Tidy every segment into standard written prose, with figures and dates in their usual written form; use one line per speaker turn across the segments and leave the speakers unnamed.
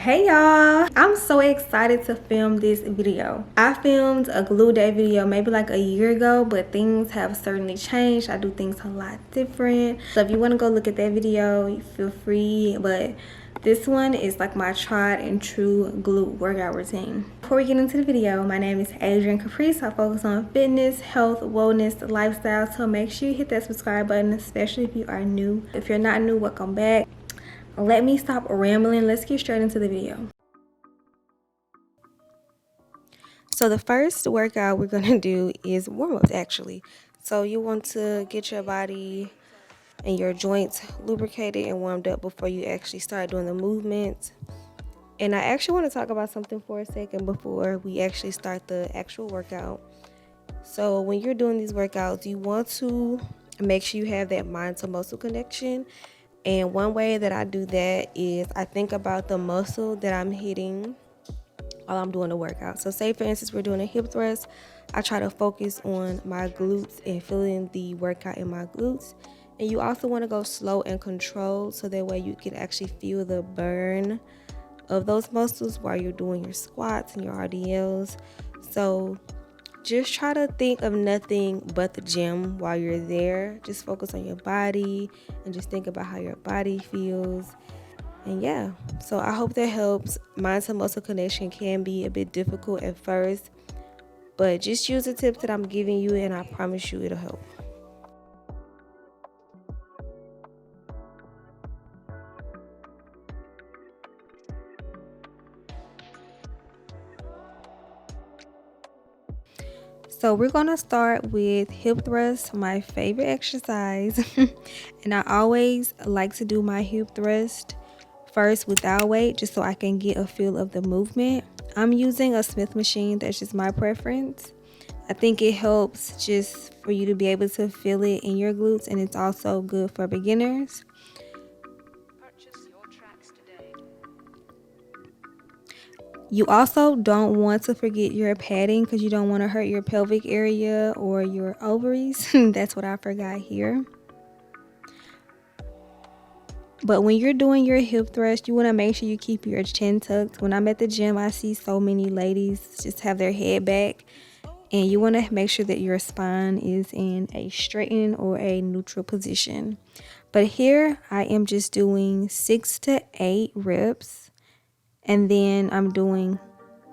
Hey y'all, I'm so excited to film this video. I filmed a glue day video maybe like a year ago, but things have certainly changed. I do things a lot different. So if you want to go look at that video, feel free, but this one is like my tried and true glute workout routine. Before we get into the video, my name is Adrian.Caprice. I focus on fitness, health, wellness, lifestyle, so make sure you hit that subscribe button, especially if you are new. If you're not new, welcome back. Let me stop rambling. Let's get straight into the video. So the first workout we're gonna do is warm-ups actually. So you want to get your body and your joints lubricated and warmed up before you actually start doing the movements. And I actually want to talk about something for a second before we actually start the actual workout. So when you're doing these workouts, you want to make sure you have that mind to muscle connection. And one way that I do that is I think about the muscle that I'm hitting while I'm doing the workout. So say for instance, we're doing a hip thrust. I try to focus on my glutes and feeling the workout in my glutes. And you also want to go slow and controlled so that way you can actually feel the burn of those muscles while you're doing your squats and your RDLs. So just try to think of nothing but the gym while you're there. Just focus on your body and just think about how your body feels. And yeah, so I hope that helps. Mind to muscle connection can be a bit difficult at first, but just use the tips that I'm giving you and I promise you it'll help. So we're gonna start with hip thrust, my favorite exercise. And I always like to do my hip thrust first without weight, just so I can get a feel of the movement. I'm using a Smith machine, that's just my preference. I think it helps just for you to be able to feel it in your glutes, and it's also good for beginners. You also don't want to forget your padding because you don't want to hurt your pelvic area or your ovaries. That's what I forgot here. But when you're doing your hip thrust, you want to make sure you keep your chin tucked. When I'm at the gym, I see so many ladies just have their head back. And you want to make sure that your spine is in a straightened or a neutral position. But here I am just doing 6 to 8 reps. And then I'm doing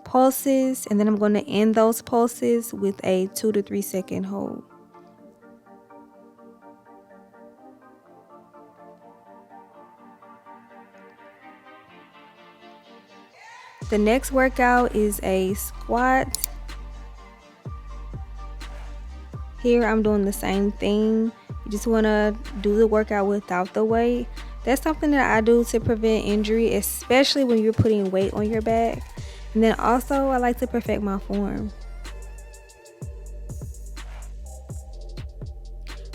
pulses, and then I'm going to end those pulses with a 2 to 3 second hold. The next workout is a squat. Here I'm doing the same thing. You just want to do the workout without the weight. That's something that I do to prevent injury, especially when you're putting weight on your back. And then also I like to perfect my form.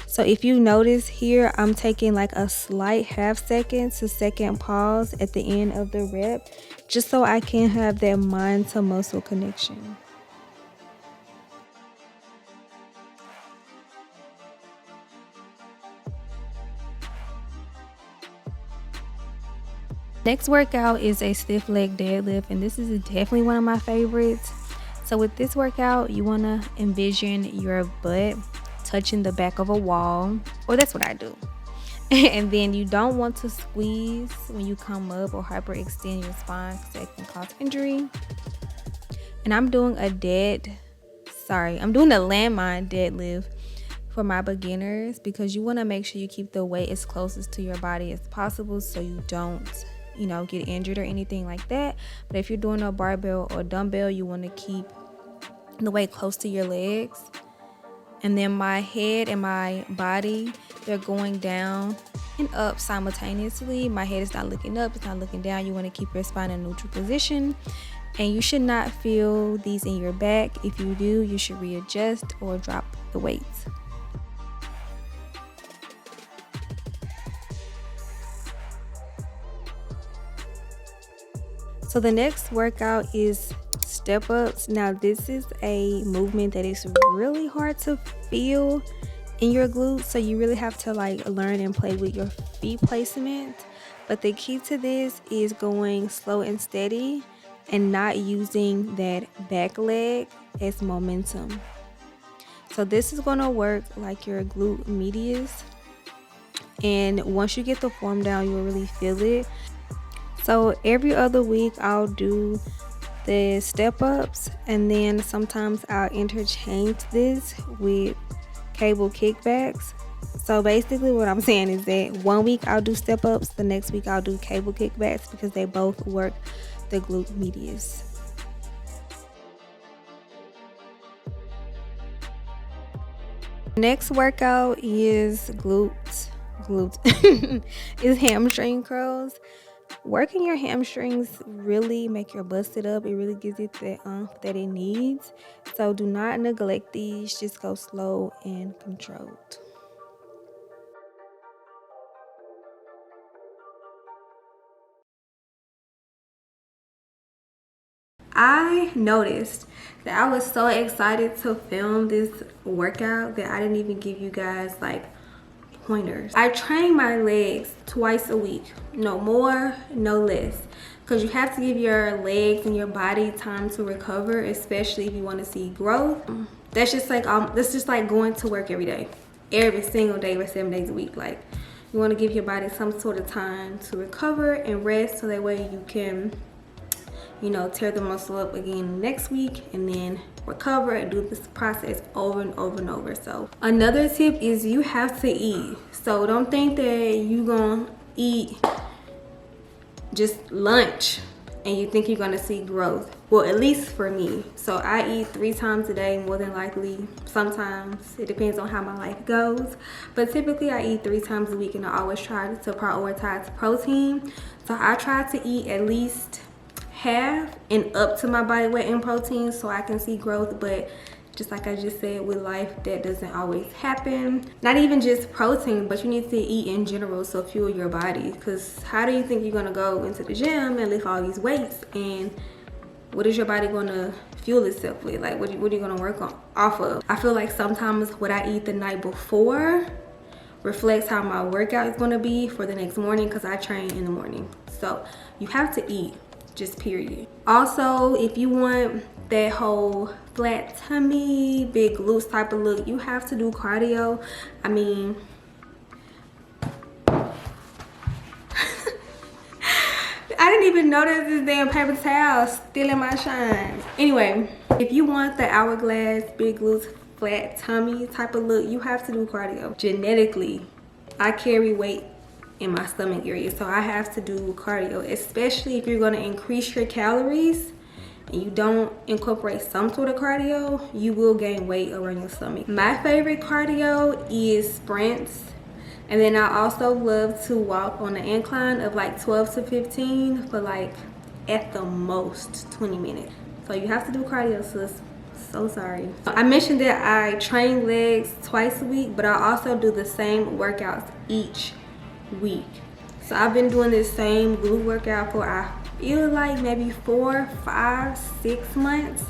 So if you notice here, I'm taking like a slight half second to second pause at the end of the rep, just so I can have that mind to muscle connection. Next workout is a stiff leg deadlift, and this is definitely one of my favorites. So with this workout, you want to envision your butt touching the back of a wall, or that's what I do. And then you don't want to squeeze when you come up or hyperextend your spine because that can cause injury. And I'm doing a landmine deadlift for my beginners because you want to make sure you keep the weight as closest to your body as possible so you don't get injured or anything like that. But if you're doing a barbell or dumbbell, you want to keep the weight close to your legs. And then my head and my body, they're going down and up simultaneously. My head is not looking up, it's not looking down. You want to keep your spine in a neutral position. And you should not feel these in your back. If you do, you should readjust or drop the weights. So the next workout is step ups. Now this is a movement that is really hard to feel in your glutes, so you really have to like learn and play with your feet placement. But the key to this is going slow and steady and not using that back leg as momentum. So this is going to work like your glute medius, and once you get the form down, you'll really feel it. So every other week I'll do the step ups, and then sometimes I'll interchange this with cable kickbacks. So basically what I'm saying is that one week I'll do step ups, the next week I'll do cable kickbacks, because they both work the glute medius. Next workout is glutes. Is hamstring curls. Working your hamstrings really make your busted up. It really gives it the oomph that it needs. So do not neglect these. Just go slow and controlled. I noticed that I was so excited to film this workout that I didn't even give you guys like pointers. I train my legs twice a week, no more, no less, because you have to give your legs and your body time to recover, especially if you want to see growth. That's just like going to work every single day for 7 days a week. Like, you want to give your body some sort of time to recover and rest, so that way you can, you know, tear the muscle up again next week and then recover and do this process over and over and over. So another tip is you have to eat. So don't think that you gonna eat just lunch and you think you're gonna see growth. Well, at least for me. So I eat 3 times a day, more than likely. Sometimes it depends on how my life goes, but typically I eat 3 times a week, and I always try to prioritize protein. So I try to eat at least half and up to my body weight in protein so I can see growth. But just like I just said, with life, that doesn't always happen. Not even just protein, but you need to eat in general, so fuel your body. Because how do you think you're gonna go into the gym and lift all these weights, and what is your body gonna fuel itself with? Like, what are you gonna work on off of? I feel like sometimes what I eat the night before reflects how my workout is gonna be for the next morning, because I train in the morning. So you have to eat, just period. Also, if you want that whole flat tummy, big glutes type of look, you have to do cardio. I mean, I didn't even notice this damn paper towel stealing my shine. Anyway, if you want the hourglass, big glutes, flat tummy type of look, you have to do cardio. Genetically, I carry weight in my stomach area, so I have to do cardio, especially if you're going to increase your calories and you don't incorporate some sort of cardio, you will gain weight around your stomach. My favorite cardio is sprints, and then I also love to walk on an incline of like 12 to 15 for like at the most 20 minutes. So you have to do cardio, sis. So sorry. I mentioned that I train legs twice a week, but I also do the same workouts each week. So I've been doing this same glute workout for, I feel like, maybe 4, 5, 6 months.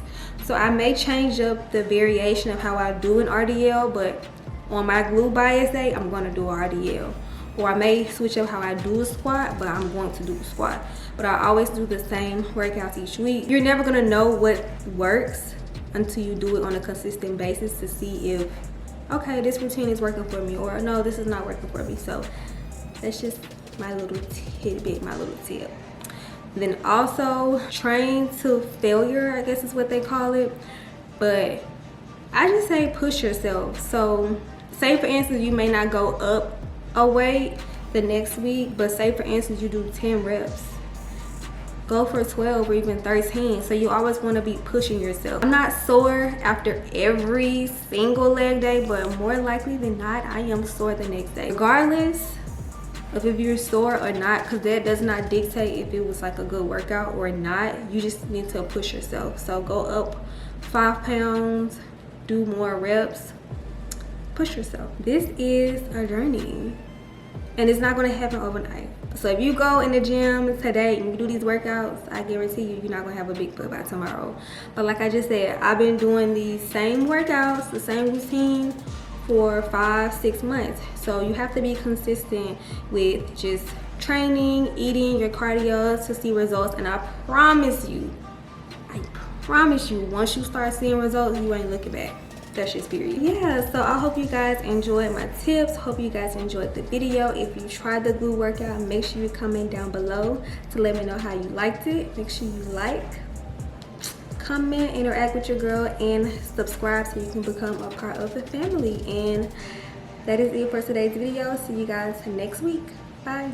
So I may change up the variation of how I do an RDL, but on my glute bias day, I'm going to do RDL. Or I may switch up how I do a squat, but I'm going to do a squat. But I always do the same workouts each week. You're never going to know what works until you do it on a consistent basis to see if, okay, this routine is working for me, or no, this is not working for me. So that's just my little tidbit, my little tip. Then also, train to failure, I guess is what they call it. But I just say push yourself. So say for instance, you may not go up a weight the next week, but say for instance you do 10 reps. Go for 12 or even 13. So you always want to be pushing yourself. I'm not sore after every single leg day, but more likely than not, I am sore the next day. Regardless of if you're sore or not, because that does not dictate if it was like a good workout or not. You just need to push yourself. So go up 5 pounds, do more reps, push yourself. This is a journey, and it's not going to happen overnight. So if you go in the gym today and you do these workouts, I guarantee you, you're not going to have a big butt by tomorrow. But like I just said, I've been doing these same workouts, the same routine for 5-6 months. So you have to be consistent with just training, eating, your cardio to see results. And I promise you, once you start seeing results, you ain't looking back. That's just period. Yeah, so I hope you guys enjoyed my tips. Hope you guys enjoyed the video. If you tried the glute workout, make sure you comment down below to let me know how you liked it. Make sure you like, comment, interact with your girl, and subscribe so you can become a part of the family. And that is it for today's video. See you guys next week. Bye.